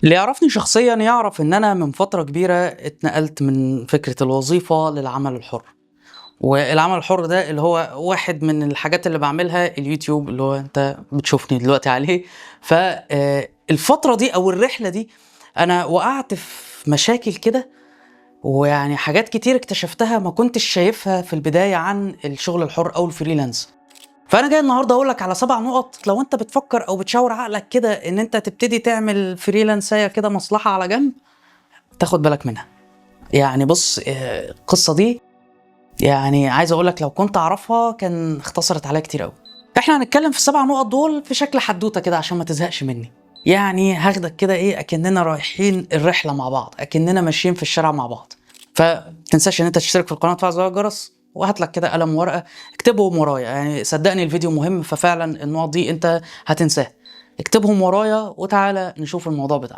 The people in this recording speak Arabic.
اللي يعرفني شخصيًا يعرف إن أنا من فترة كبيرة اتنقلت من فكرة الوظيفة للعمل الحُر، والعمل الحُر ده اللي هو واحد من الحاجات اللي باعملها اليوتيوب اللي هو أنت بتشوفني دلوقتي عليه. ف الفترة دي أو الرحلة دي أنا وقعت في مشاكل كده، ويعني حاجات كتير اكتشفتها ما كنتش شايفها في البداية عن الشغل الحُر أو الfreelance. فأنا جاي النهارده أقول لك على 7 نُقط لو أنت بتفكّر أو بتشاور عقلك كده إن أنت تبتدي تعمل فريلانساية كده مصلحة على جنب، تاخد بالك منها. يعني بُص، القصة دي يعني عايز أقول لك لو كنت أعرفها كان اختصرت عليّا كتير أوي. إحنا هنتكلّم في ال7 نُقط دول في شكل حدوتة كده عشان ما تزهقش منّي. يعني هاخدك كده إيه، أكننا رايحين الرحلة مع بعض، أكننا ماشيين في الشارع مع بعض. ما تنساش إن أنت تشترك في القناة وتفعل زر الجرس، وهات لك كده قلم وورقة اكتبهم ورايا، يعني صدّقني الفيديو مهم، ففعلًا النُقط دي أنت هتنساها. اكتبهم ورايا وتعالَ نشوف الموضوع بتاعنا.